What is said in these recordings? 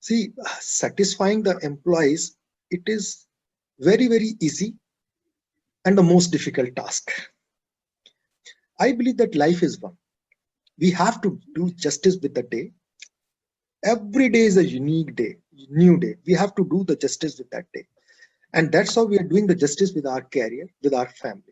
See, satisfying the employees, it is very, very easy and the most difficult task. I believe that life is one. We have to do justice with the day. Every day is a unique day, new day. We have to do the justice with that day. And that's how we are doing the justice with our career, with our family.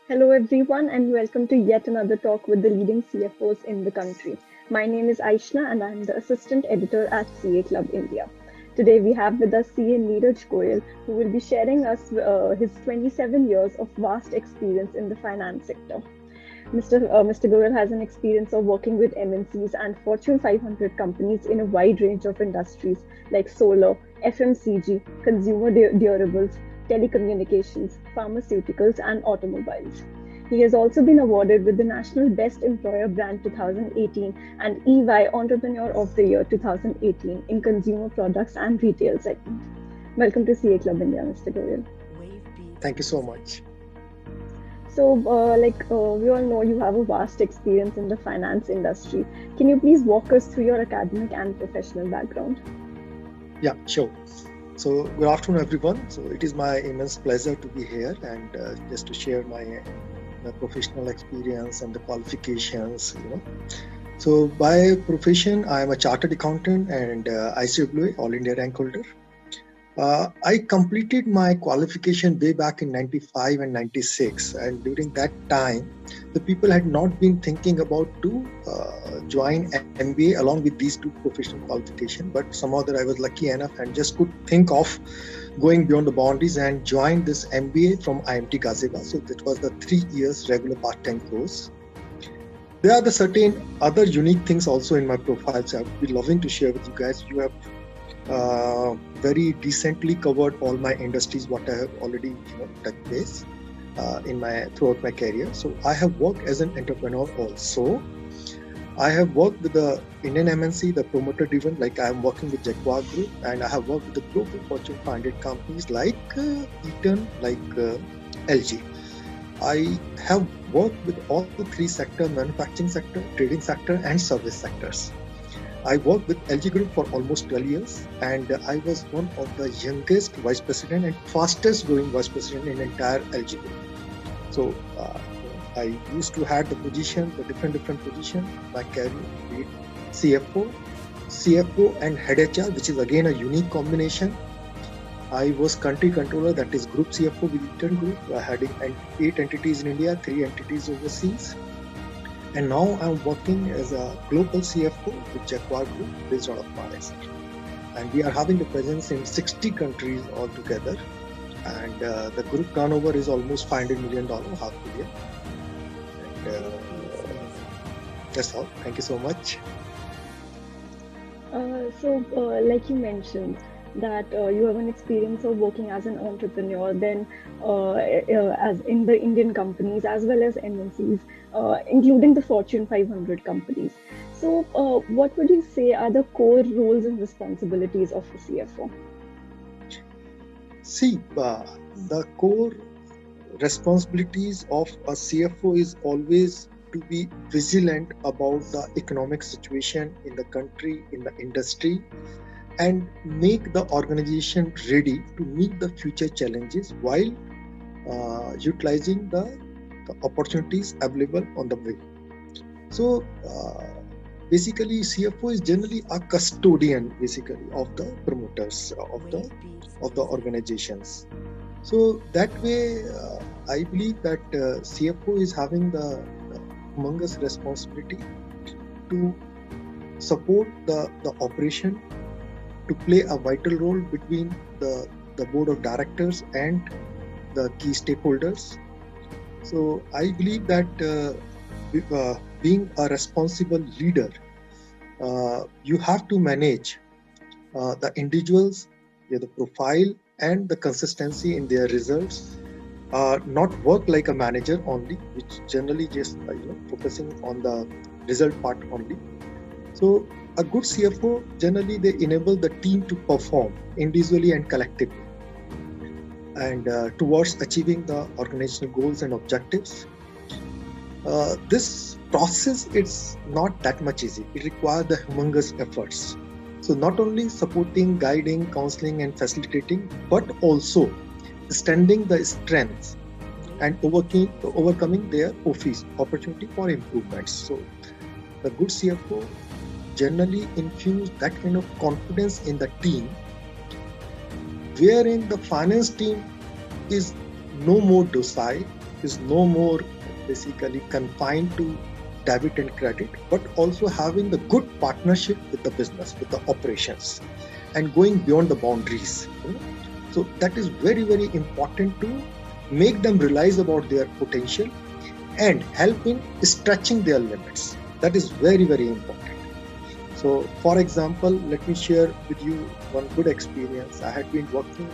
Hello, everyone, and welcome to yet another talk with the leading CFOs in the country. My name is Aishna, and I'm the assistant editor at CA Club India. Today, we have with us CA Neeraj Goyal, who will be sharing us his 27 years of vast experience in the finance sector. Mr. Goyal has an experience of working with MNCs and Fortune 500 companies in a wide range of industries like solar, FMCG, consumer durables, telecommunications, pharmaceuticals, and automobiles. He has also been awarded with the National Best Employer Brand 2018 and EY Entrepreneur of the Year 2018 in consumer products and retail segment. Welcome to CA Club India, Mr. Goyal. Thank you so much. So, we all know you have a vast experience in the finance industry. Can you please walk us through your academic and professional background? Yeah, sure. So, good afternoon, everyone. So, it is my immense pleasure to be here and just to share my professional experience and the qualifications. So, by profession, I am a chartered accountant and ICWA All India rank holder. I completed my qualification way back in 95 and 96, and during that time the people had not been thinking about to join MBA along with these two professional qualifications, but somehow that I was lucky enough and just could think of going beyond the boundaries and joined this MBA from IMT Ghaziabad. So that was the 3 years regular part-time course. There are the certain other unique things also in my profile, so I would be loving to share with you guys. You have very decently covered all my industries, what I have already touched base throughout my career. So I have worked as an entrepreneur also. I have worked with the Indian MNC, the promoter driven, like I am working with Jaguar Group, and I have worked with the global Fortune 500 companies like Eaton, like LG. I have worked with all the three sectors: manufacturing sector, trading sector, and service sectors. I worked with LG Group for almost 12 years, and I was one of the youngest vice president and fastest growing vice president in entire LG Group. So I used to have the different position. My career, be it CFO and head HR, which is again a unique combination. I was country controller, that is group CFO with Eaton Group, having 8 entities in India, 3 entities overseas. And now I'm working as a global CFO with Jaguar Group based out of Malaysia. And we are having the presence in 60 countries altogether. And the group turnover is almost $500 million half a year. And that's all. Thank you so much. Like you mentioned, that you have an experience of working as an entrepreneur, then as in the Indian companies as well as MNCs, including the Fortune 500 companies. So, what would you say are the core roles and responsibilities of a CFO? See, the core responsibilities of a CFO is always to be vigilant about the economic situation in the country, in the industry, and make the organization ready to meet the future challenges while utilizing the opportunities available on the way. So basically CFO is generally a custodian basically of the promoters of the organizations. So that way I believe that CFO is having the humongous responsibility to support the operation, to play a vital role between the board of directors and the key stakeholders. So I believe that being a responsible leader, you have to manage the individuals, the profile, and the consistency in their results. Not work like a manager only, which generally just focusing on the result part only. So a good CFO, generally they enable the team to perform individually and collectively, and towards achieving the organizational goals and objectives. This process, it's not that much easy. It requires the humongous efforts. So not only supporting, guiding, counseling, and facilitating, but also extending the strengths and overcoming their office opportunity for improvements. So the good CFO generally infuse that kind of confidence in the team, wherein the finance team is no more docile, is no more basically confined to debit and credit, but also having the good partnership with the business, with the operations, and going beyond the boundaries. So that is very, very important to make them realize about their potential and help in stretching their limits. That is very, very important. So, for example, let me share with you one good experience. I had been working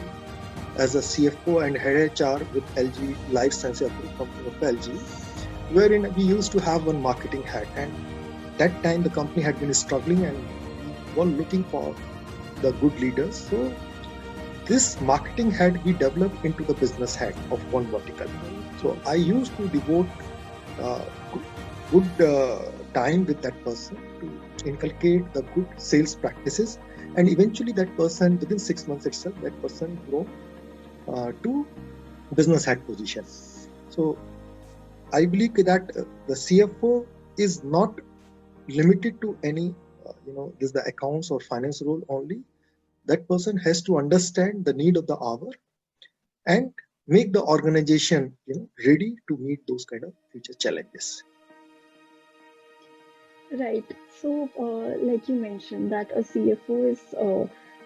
as a CFO and head HR with LG Life Sciences company of LG, wherein we used to have one marketing head, and that time the company had been struggling and we were looking for the good leaders. So this marketing head we developed into the business head of one vertical. So I used to devote good time with that person to inculcate the good sales practices, and eventually that person, within 6 months itself, that person grew to business head position. So I believe that the CFO is not limited to any this the accounts or finance role only. That person has to understand the need of the hour and make the organization ready to meet those kind of future challenges. Right. So, like you mentioned, that a CFO is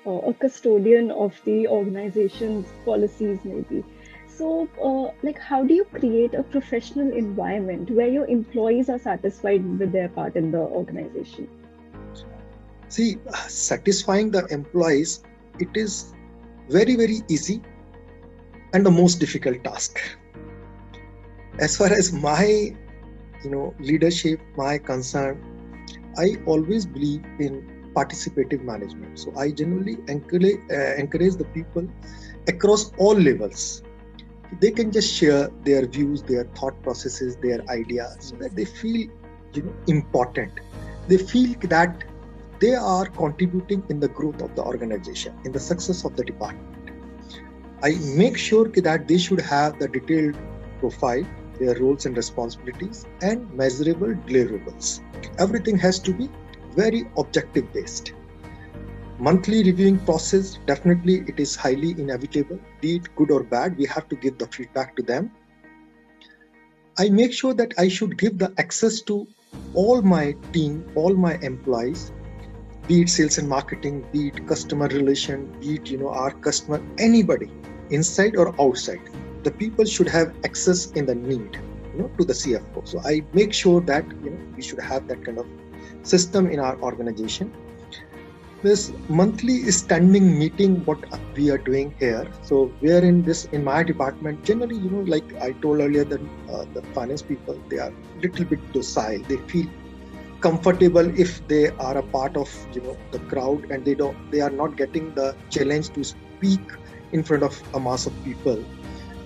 a custodian of the organization's policies, maybe. So, like, how do you create a professional environment where your employees are satisfied with their part in the organization? See, satisfying the employees, it is very, very easy and the most difficult task. As far as my leadership, my concern, I always believe in participative management. So I generally encourage the people across all levels. They can just share their views, their thought processes, their ideas, so that they feel important. They feel that they are contributing in the growth of the organization, in the success of the department. I make sure that they should have the detailed profile, their roles and responsibilities, and measurable deliverables. Everything has to be very objective based. Monthly reviewing process, definitely it is highly inevitable, be it good or bad, we have to give the feedback to them. I make sure that I should give the access to all my team, all my employees, be it sales and marketing, be it customer relation, be it our customer, anybody inside or outside. The people should have access in the need to the CFO. So I make sure that we should have that kind of system in our organization. This monthly standing meeting, what we are doing here. So we are in my department, generally, like I told earlier, that the finance people, they are a little bit docile. They feel comfortable if they are a part of the crowd, and they are not getting the challenge to speak in front of a mass of people.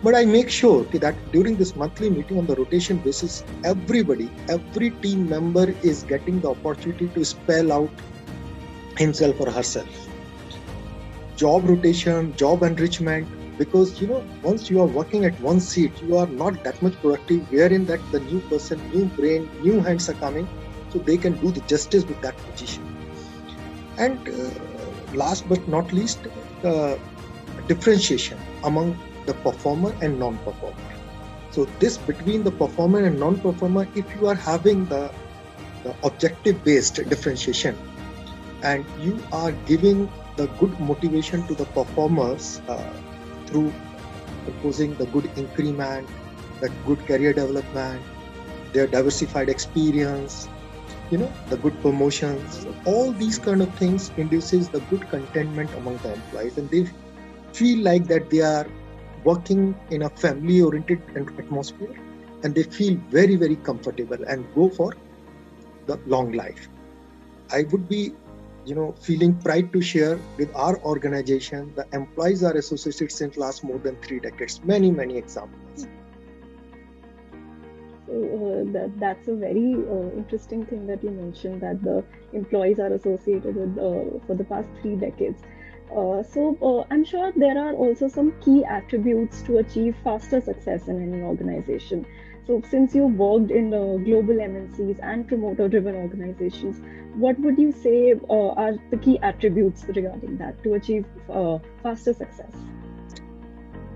But I make sure that during this monthly meeting on the rotation basis, every team member is getting the opportunity to spell out himself or herself. Job rotation, job enrichment, because once you are working at one seat, you are not that much productive, wherein that the new person, new brain, new hands are coming, so they can do the justice with that position. And last but not least, differentiation among the performer and non-performer. So this between the performer and non-performer, if you are having the objective-based differentiation, and you are giving the good motivation to the performers through proposing the good increment, the good career development, their diversified experience, the good promotions, all these kind of things induces the good contentment among the employees, and they feel like that they are working in a family-oriented atmosphere, and they feel very, very comfortable and go for the long life. I would be, feeling pride to share with our organization, the employees are associated since last more than 3 decades. Many, many examples. That's a very interesting thing that you mentioned, that the employees are associated with for the past 3 decades. I'm sure there are also some key attributes to achieve faster success in any organization. So since you worked in global MNCs and promoter-driven organizations, what would you say are the key attributes regarding that to achieve faster success?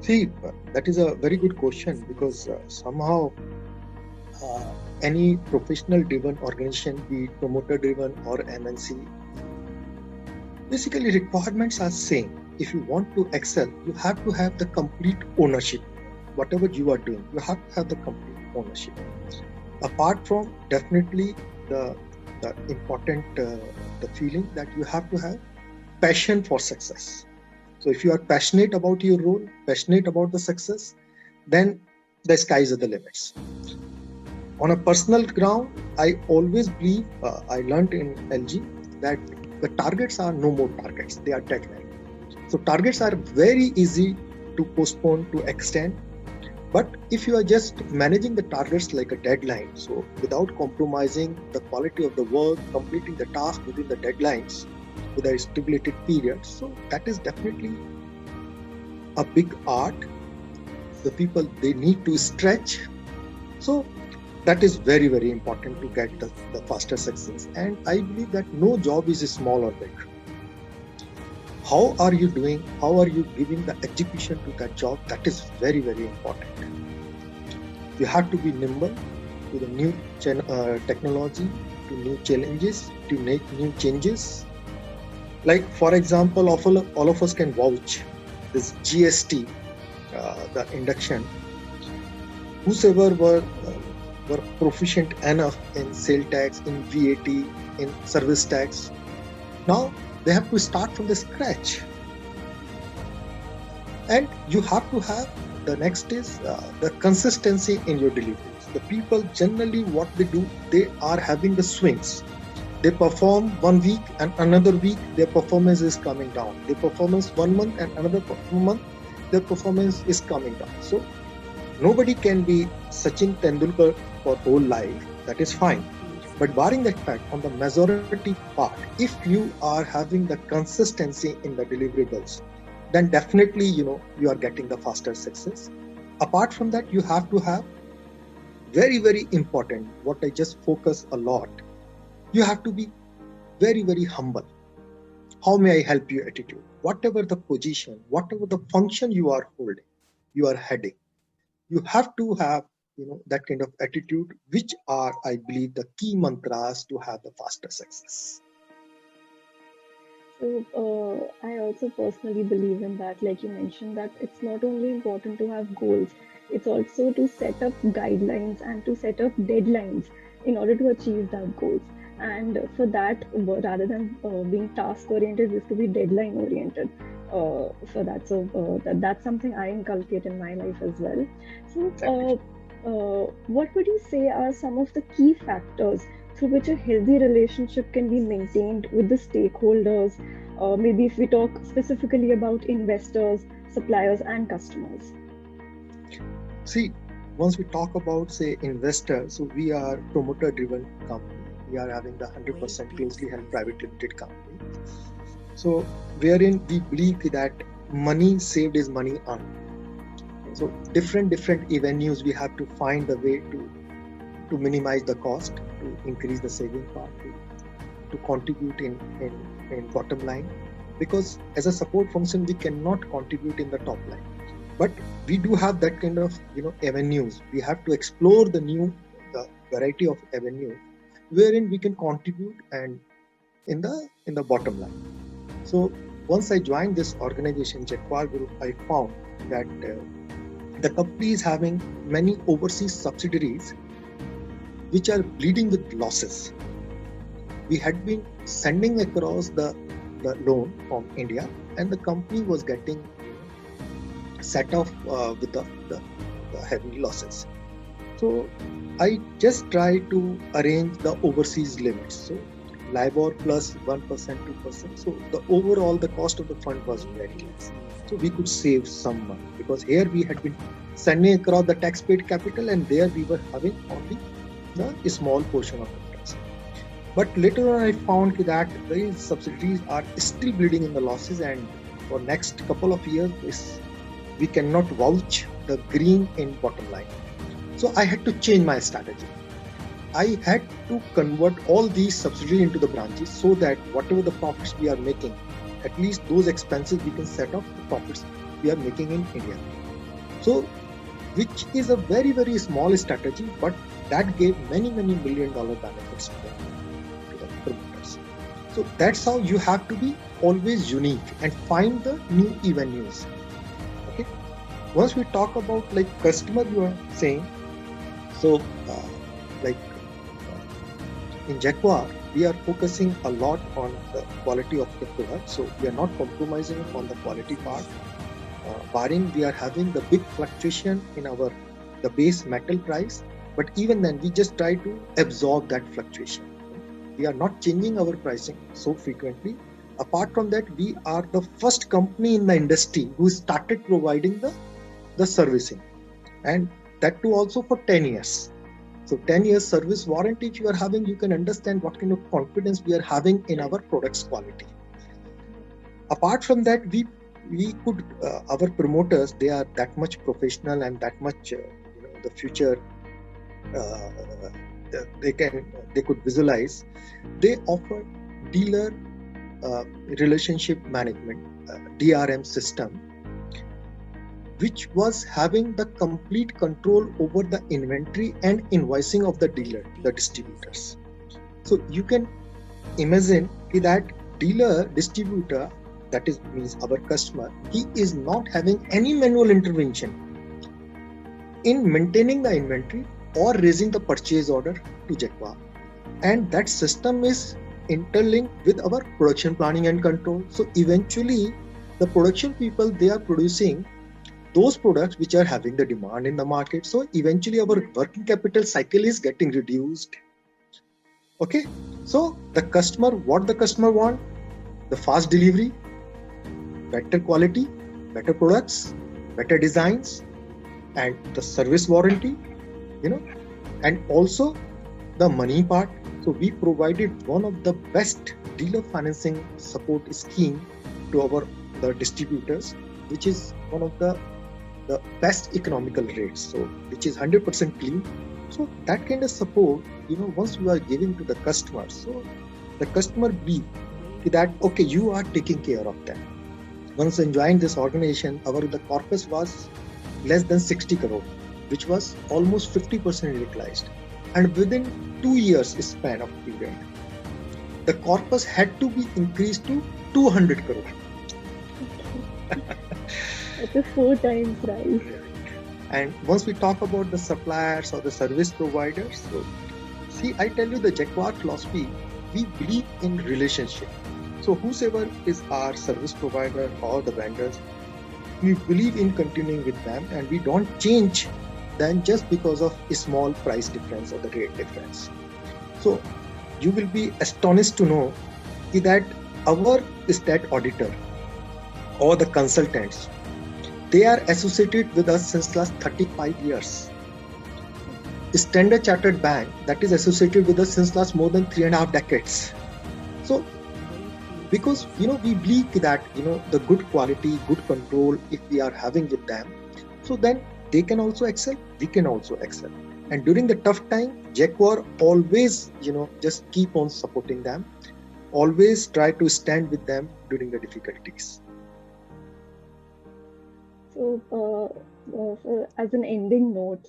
See, that is a very good question, because somehow any professional driven organization, be it promoter driven or MNC, basically requirements are same. If you want to excel, you have to have the complete ownership. Whatever you are doing, you have to have the complete ownership. Apart from definitely the important the feeling that you have to have passion for success. So if you are passionate about your role, passionate about the success, then the skies are the limits. On a personal ground, I always believe, I learned in LG that the targets are no more targets, they are deadline. So targets are very easy to postpone, to extend. But if you are just managing the targets like a deadline, so without compromising the quality of the work, completing the task within the deadlines with a stipulated period, so that is definitely a big art. The people, they need to stretch. So that is very, very important to get the faster success. And I believe that no job is small or big. How are you doing? How are you giving the execution to that job? That is very, very important. You have to be nimble to the new technology, to new challenges, to make new changes. Like, for example, all of us can vouch this GST, the induction. Whosoever were proficient enough in sale tax, in VAT, in service tax, now they have to start from the scratch. And you have to have, the next is the consistency in your deliveries. The people generally, what they do, they are having the swings. They perform 1 week and another week their performance is coming down. They performance 1 month and another month their performance is coming down. So nobody can be Sachin Tendulkar for whole life. That is fine. But barring that fact, on the majority part, if you are having the consistency in the deliverables, then definitely, you are getting the faster success. Apart from that, you have to have very, very important, what I just focus a lot. You have to be very, very humble. How may I help you attitude? Whatever the position, whatever the function you are holding, you are heading, you have to have that kind of attitude, which are, I believe, the key mantras to have the faster success. So I also personally believe in that, like you mentioned, that it's not only important to have goals, it's also to set up guidelines and to set up deadlines in order to achieve that goals. And for that, rather than being task oriented, we have to be deadline oriented. For that, that's something I inculcate in my life as well. So, what would you say are some of the key factors through which a healthy relationship can be maintained with the stakeholders? Maybe if we talk specifically about investors, suppliers, and customers. See, once we talk about, say, investors, so we are promoter-driven company. We are having the 100% closely held private limited company. So wherein we believe that money saved is money earned. So different avenues we have to find the way to minimize the cost, to increase the saving part, to contribute in bottom line. Because as a support function, we cannot contribute in the top line. But we do have that kind of avenues. We have to explore the variety of avenues wherein we can contribute and in the bottom line. So once I joined this organization, Jetpal Group, I found that the company is having many overseas subsidiaries which are bleeding with losses. We had been sending across the loan from India, and the company was getting set off with the heavy losses. So I just try to arrange the overseas limits. So LIBOR plus 1%, 2%. So the overall, the cost of the fund was very less. So we could save some money, because here we had been sending across the tax paid capital, and there we were having only the small portion of interest. But later on, I found that these subsidiaries are still bleeding in the losses, and for next couple of years, we cannot vouch the green in bottom line. So I had to change my strategy. I had to convert all these subsidiaries into the branches, so that whatever the profits we are making, at least those expenses we can set off the profits we are making in India. So, which is a very, very small strategy, but that gave many, many $1 million benefits to the promoters. So that's how you have to be always unique and find the new avenues. Okay. Once we talk about like customer, you are saying, so in Jaguar, we are focusing a lot on the quality of the product. So we are not compromising on the quality part. Barring we are having the big fluctuation in the base metal price, but even then we just try to absorb that fluctuation. We are not changing our pricing so frequently. Apart from that, we are the first company in the industry who started providing the servicing, and that too also for 10 years. So 10 years service warranty if you are having, you can understand what kind of confidence we are having in our product's quality. Apart from that, we could, our promoters, they are that much professional and that much, the future, they could visualize. They offer dealer relationship management, DRM system, which was having the complete control over the inventory and invoicing of the dealer, the distributors. So you can imagine that dealer, distributor, that is means our customer, he is not having any manual intervention in maintaining the inventory or raising the purchase order to Jaguar. And that system is interlinked with our production planning and control. So eventually the production people, they are producing those products which are having the demand in the market. So eventually our working capital cycle is getting reduced. Okay. So the customer, what the customer want? The fast delivery, better quality, better products, better designs, and the service warranty, and also the money part. So we provided one of the best dealer financing support scheme to the distributors, which is one of the best economical rates, so which is 100% clean. So that kind of support, once you are giving to the customer, so the customer believe that okay, you are taking care of them. Once enjoying this organization, the corpus was less than 60 crore, which was almost 50% utilized, and within 2 years span of period, the corpus had to be increased to 200 crore. It's a 4 times rise. And once we talk about the suppliers or the service providers, so see, I tell you the Jaguar philosophy, we believe in relationship. So whosoever is our service provider or the vendors, we believe in continuing with them, and we don't change them just because of a small price difference or the rate difference. So you will be astonished to know that our state auditor or the consultants, they are associated with us since last 35 years. Standard Chartered Bank, that is associated with us since last more than 3.5 decades. So, because we believe that the good quality, good control, if we are having with them, so then they can also excel, we can also excel. And during the tough time, Jaguar always just keep on supporting them, always try to stand with them during the difficulties. So, as an ending note,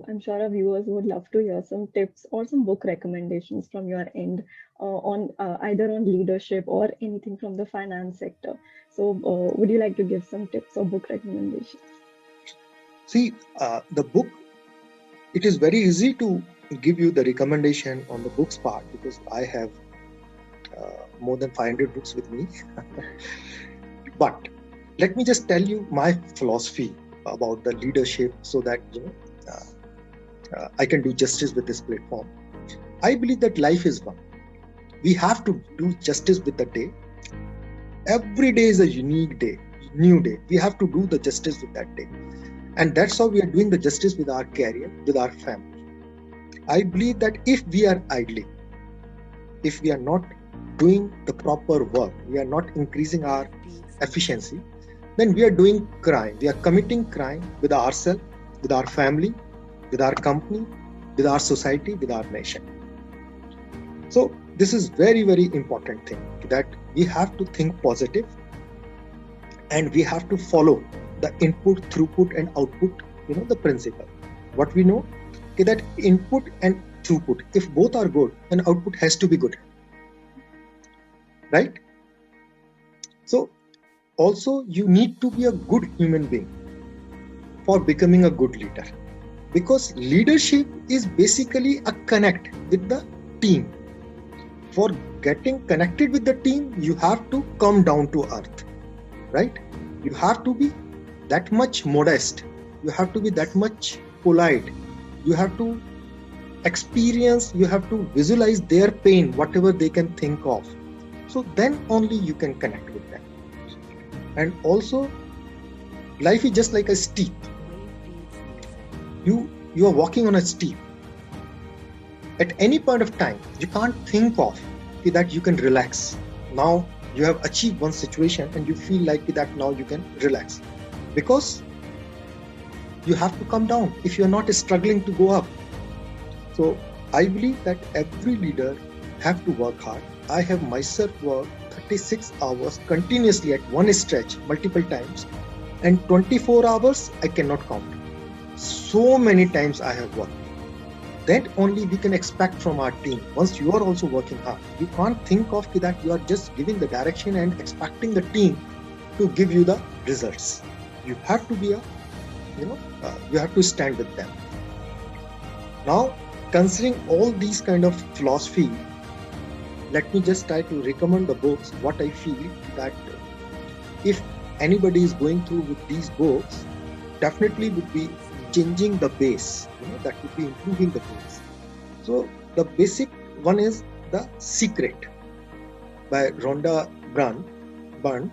I'm sure our viewers would love to hear some tips or some book recommendations from your end on either on leadership or anything from the finance sector. So, would you like to give some tips or book recommendations? See, the book, it is very easy to give you the recommendation on the books part, because I have more than 500 books with me. But let me just tell you my philosophy about the leadership, so that I can do justice with this platform. I believe that life is one. We have to do justice with the day. Every day is a unique day, new day. We have to do the justice with that day. And that's how we are doing the justice with our career, with our family. I believe that if we are idling, if we are not doing the proper work, we are not increasing our efficiency, then we are doing crime. We are committing crime with ourselves, with our family, with our company, with our society, with our nation. So this is very, very important thing, that we have to think positive and we have to follow the input, throughput and output, the principle. What we know is that input and throughput, if both are good, then output has to be good. Right? So also you need to be a good human being for becoming a good leader, because leadership is basically a connect with the team. For getting connected with the team, you have to come down to earth, right? You have to be that much modest. You have to be that much polite. You have to experience, you have to visualize their pain, whatever they can think of. So then only you can connect with them. And also, life is just like a steep. You are walking on a steep. At any point of time, you can't think of that you can relax. Now you have achieved one situation and you feel like that now you can relax, because you have to come down if you are not struggling to go up. So I believe that every leader have to work hard. I have myself worked 36 hours continuously at one stretch multiple times, and 24 hours I cannot count. So many times I have worked. That only we can expect from our team. Once you are also working hard, you can't think of that you are just giving the direction and expecting the team to give you the results. You have to be you have to stand with them. Now, considering all these kind of philosophy, let me just try to recommend the books. What I feel that if anybody is going through with these books, definitely would be changing the base, that would be improving the base. So the basic one is The Secret by Rhonda Byrne.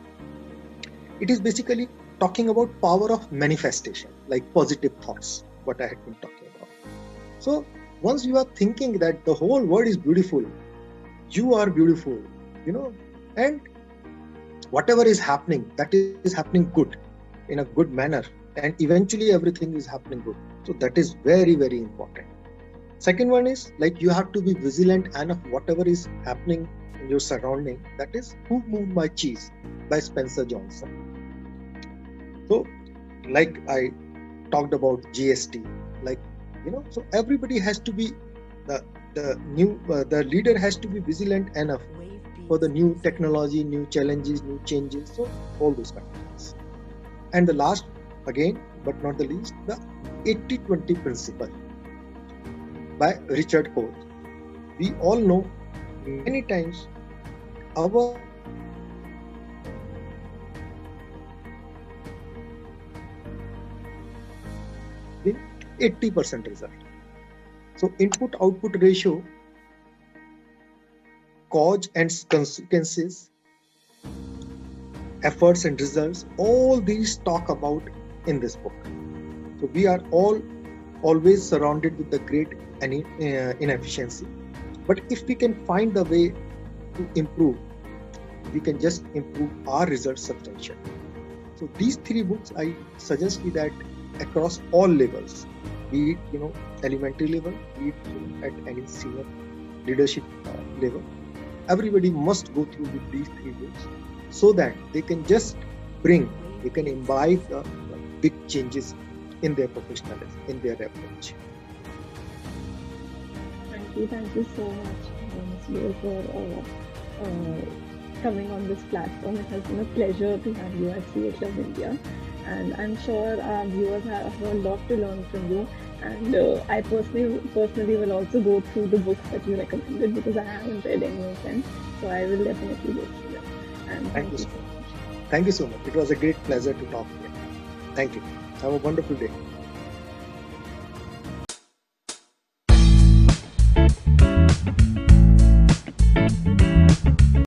It is basically talking about power of manifestation, like positive thoughts, what I had been talking about. So once you are thinking that the whole world is beautiful, you are beautiful, and whatever is happening, that is happening good, in a good manner, and eventually everything is happening good. So that is very, very important. Second one is like you have to be vigilant enough whatever is happening in your surrounding. That is Who Moved My Cheese by Spencer Johnson. So like I talked about GST, so everybody has to be the leader has to be vigilant enough for the new technology, new challenges, new changes, so all those kind of things. And the last, again, but not the least, the 80-20 principle by Richard Koch. We all know many times our 80% result. So input-output ratio, cause and consequences, efforts and results, all these talk about in this book. So we are always surrounded with the great inefficiency. But if we can find the way to improve, we can just improve our results substantially. So these three books, I suggest you that across all levels, be it elementary level, be it at any senior leadership level, everybody must go through with these three books, so that they can imbibe the big changes in their professionalism, in their approach. Thank you so much, for coming on this platform. It has been a pleasure to have you at CA Club India, and I'm sure our viewers have a lot to learn from you. And I personally will also go through the books that you recommended, because I haven't read any of them, so I will definitely go through them. And thank you so much. Thank you so much. It was a great pleasure to talk to you. Thank you. Have a wonderful day.